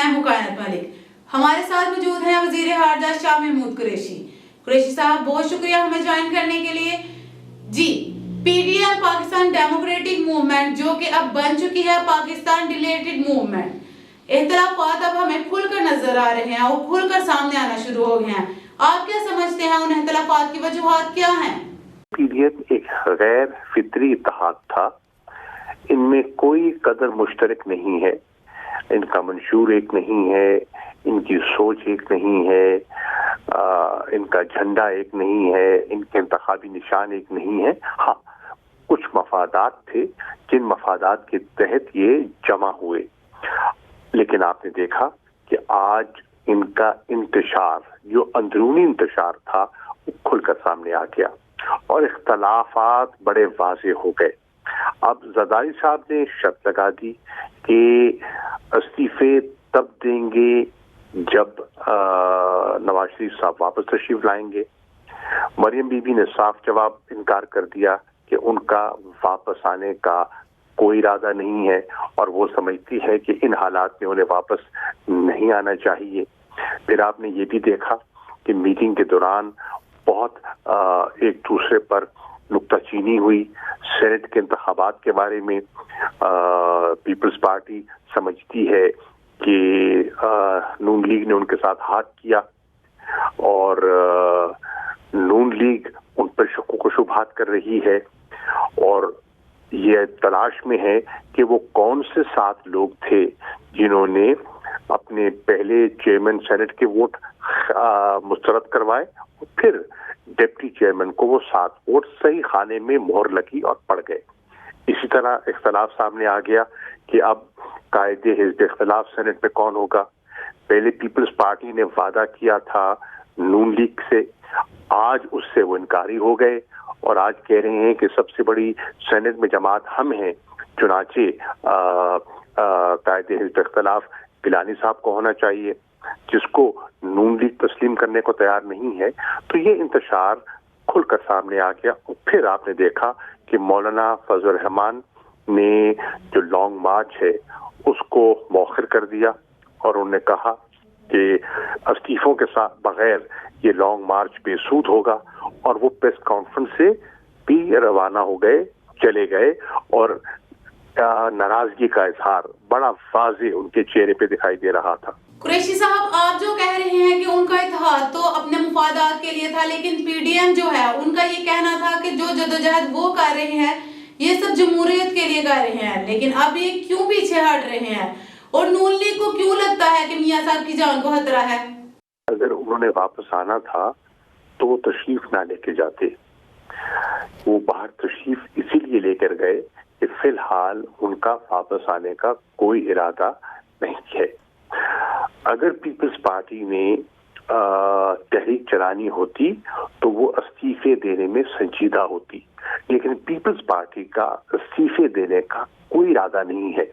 میں ہوں کائنات ملک. ہمارے ساتھ موجود ہیں وزیر خارجہ شاہ محمود قریشی. قریشی صاحب بہت شکریہ ہمیں جوائن کرنے کے لیے. جی P D M Pakistan Democratic Movement جو کہ اب بن چکی ہے پاکستان ڈیلیٹڈ موومنٹ. اختلافات اب ہمیں کھل کر نظر آ رہے ہیں اور کھل کر سامنے آنا شروع ہو گئے ہیں. آپ کیا سمجھتے ہیں ان اختلافات کی وجوہات کیا ہیں؟ پی ڈی ایم ایک غیر فطری اتحاد تھا. ان میں کوئی قدر مشترک نہیں ہے، ان کا منشور ایک نہیں ہے، ان کی سوچ ایک نہیں ہے، ان کا جھنڈا ایک نہیں ہے، ان کے انتخابی نشان ایک نہیں ہے. ہاں کچھ مفادات تھے جن مفادات کے تحت یہ جمع ہوئے، لیکن آپ نے دیکھا کہ آج ان کا انتشار جو اندرونی انتشار تھا وہ کھل کر سامنے آ گیا اور اختلافات بڑے واضح ہو گئے. اب زرداری صاحب نے شرط لگا دی کہ استعفے تب دیں گے جب نواز شریف صاحب واپس تشریف لائیں گے. مریم بی بی نے صاف جواب انکار کر دیا کہ ان کا واپس آنے کا کوئی ارادہ نہیں ہے اور وہ سمجھتی ہے کہ ان حالات میں انہیں واپس نہیں آنا چاہیے. پھر آپ نے یہ بھی دیکھا کہ میٹنگ کے دوران بہت ایک دوسرے پر نکتہ چینی ہوئی. سینٹ کے انتخابات کے بارے میں پیپلز پارٹی سمجھتی ہے کہ نون لیگ نے ان کے ساتھ ہاتھ کیا اور نون لیگ ان پر شکوک و شبہات کر رہی ہے اور یہ تلاش میں ہے کہ وہ کون سے 7 لوگ تھے جنہوں نے اپنے پہلے چیئرمین سینٹ کے ووٹ مسترد کروائے اور پھر ڈپٹی چیئرمین کو وہ 7 ووٹ صحیح خانے میں مہر لگی اور پڑ گئے. اسی طرح اختلاف سامنے آ گیا کہ اب قائد حزب اختلاف سینٹ میں کون ہوگا. پہلے پیپلز پارٹی نے وعدہ کیا تھا نون لیگ سے، آج اس سے وہ انکاری ہو گئے اور آج کہہ رہے ہیں کہ سب سے بڑی سینٹ میں جماعت ہم ہیں. چنانچہ قائد حزب اختلاف گیلانی صاحب کو ہونا چاہیے جس کو نون لیگ تسلیم کرنے کو تیار نہیں ہے. تو یہ انتشار کھل کر سامنے آ گیا. پھر آپ نے دیکھا کہ مولانا فضل الرحمان نے جو لانگ مارچ ہے اس کو مؤخر کر دیا اور انہوں نے کہا کہ استعفوں کے ساتھ بغیر یہ لانگ مارچ بے سود ہوگا اور وہ پریس کانفرنس سے بھی روانہ ہو گئے، چلے گئے اور ناراضگی کا اظہار بڑا واضح ان کے چہرے پہ دکھائی دے رہا تھا. قریشی صاحب آپ جو کہہ رہے ہیں کہ ان کا اتحاد تو اپنے مفادات کے لیے تھا، لیکن پی ڈی ایم جو ہے ان کا یہ کہنا تھا کہ جو جدوجہد وہ کر رہے ہیں یہ سب جمہوریت کے لیے کر رہے ہیں، لیکن اب یہ کیوں پیچھے ہٹ رہے ہیں اور نون لیگ کو کیوں لگتا ہے کہ میاں صاحب کی جان کو خطرہ ہے؟ اگر انہوں نے واپس آنا تھا تو وہ تشریف نہ لے کے جاتے. وہ باہر تشریف اسی لیے لے کر گئے کہ فی الحال ان کا واپس آنے کا کوئی ارادہ نہیں ہے. اگر پیپلز پارٹی نے تحریک چلانی ہوتی تو وہ استعفے دینے میں سنجیدہ ہوتی، لیکن پیپلز پارٹی کا استعفے دینے کا کوئی ارادہ نہیں ہے.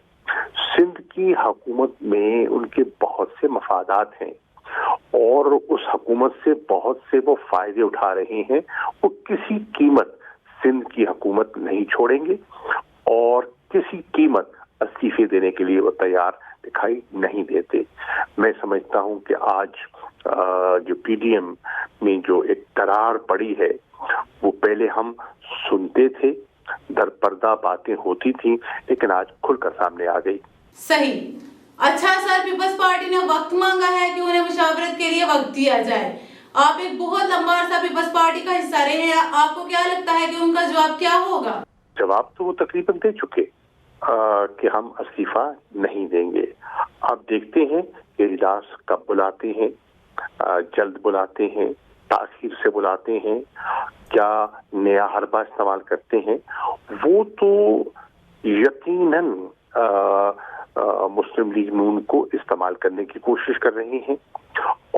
سندھ کی حکومت میں ان کے بہت سے مفادات ہیں اور اس حکومت سے بہت سے وہ فائدے اٹھا رہے ہیں. وہ کسی قیمت سندھ کی حکومت نہیں چھوڑیں گے اور کسی قیمت استعفے دینے کے لیے وہ تیار دکھائی نہیں دیتے. میں سمجھتا ہوں کہ آج جو پی ڈی ایم میں جو ایک درار پڑی ہے وہ پہلے ہم سنتے تھے، در پردہ باتیں ہوتی تھیں، لیکن آج کھل کر سامنے آ گئی. صحیح. اچھا سر، پیپلز پارٹی نے وقت مانگا ہے کہ انہیں مشاورت کے لیے وقت دیا جائے. آپ ایک بہت لمبا عرصہ پیپلز پارٹی کا حصہ رہے ہیں، آپ کو کیا لگتا ہے کہ ان کا جواب کیا ہوگا؟ جواب تو وہ تقریباً دے چکے کہ ہم استعفیٰ نہیں دیں گے. آپ دیکھتے ہیں کہ اجلاس کب بلاتے ہیں، جلد بلاتے ہیں، تاخیر سے بلاتے ہیں، کیا نیا حربہ استعمال کرتے ہیں. وہ تو یقیناً مسلم لیگ نون کو استعمال کرنے کی کوشش کر رہے ہیں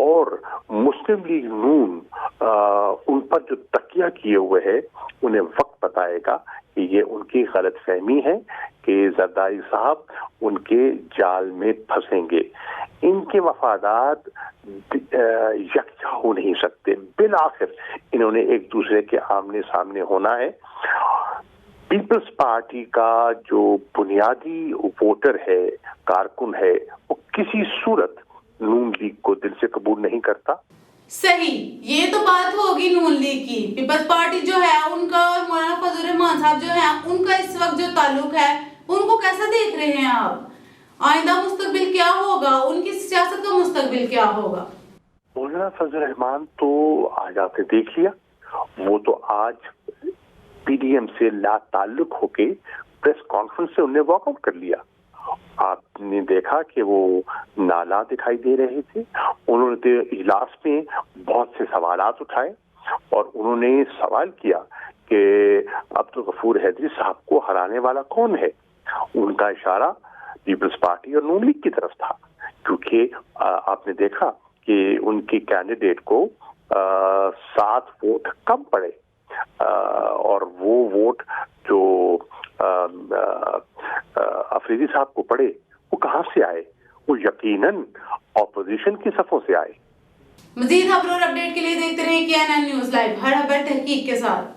اور مسلم لیگ نون ان پر جو تکیہ کیے ہوئے ہے انہیں وقت بتائے گا کہ یہ ان کی غلط فہمی ہے کہ زرداری صاحب ان کے جال میں پھنسیں گے. ان کے مفادات یکجا ہو نہیں سکتے. بالآخر انہوں نے ایک دوسرے کے آمنے سامنے ہونا ہے. پیپلز پارٹی کا جو بنیادی ووٹر ہے، کارکن ہے، وہ کسی صورت نون لیگ کو دل سے قبول نہیں کرتا۔ صحیح، یہ تو بات ہوگی نون لیگ کی۔ پیپلز پارٹی جو ہے ان کا اور مولانا فضل الرحمان صاحب جو ہیں ان کا اس وقت جو تعلق ہے ان کو کیسا دیکھ رہے ہیں آپ؟ آئندہ مستقبل کیا ہوگا؟ ان کی سیاست کا مستقبل کیا ہوگا؟ مولانا فضل الرحمان تو آج آپ نے دیکھ لیا، وہ تو آج پی ڈی ایم سے لا تعلق ہو کے پریس کانفرنس سے انہیں واک آؤٹ کر لیا۔ آپ نے دیکھا کہ وہ نالا دکھائی دے رہے تھے، انہوں نے اجلاس میں بہت سے سوالات اٹھائے اور انہوں نے سوال کیا کہ عبدالغفور حیدری صاحب کو ہرانے والا کون ہے۔ ان کا اشارہ پیپلز پارٹی اور نون لیگ کی طرف تھا، کیونکہ آپ نے دیکھا کہ ان کے کینڈیڈیٹ کو 7 ووٹ کم پڑے اور وہ ووٹ جو افریدی صاحب کو پڑے وہ کہاں سے آئے؟ وہ یقیناً اپوزیشن کی صفوں سے آئے۔ مزید خبروں اور اپڈیٹ کے لیے دیکھتے رہیں KNN نیوز لائیو، ہر خبر تحقیق کے ساتھ۔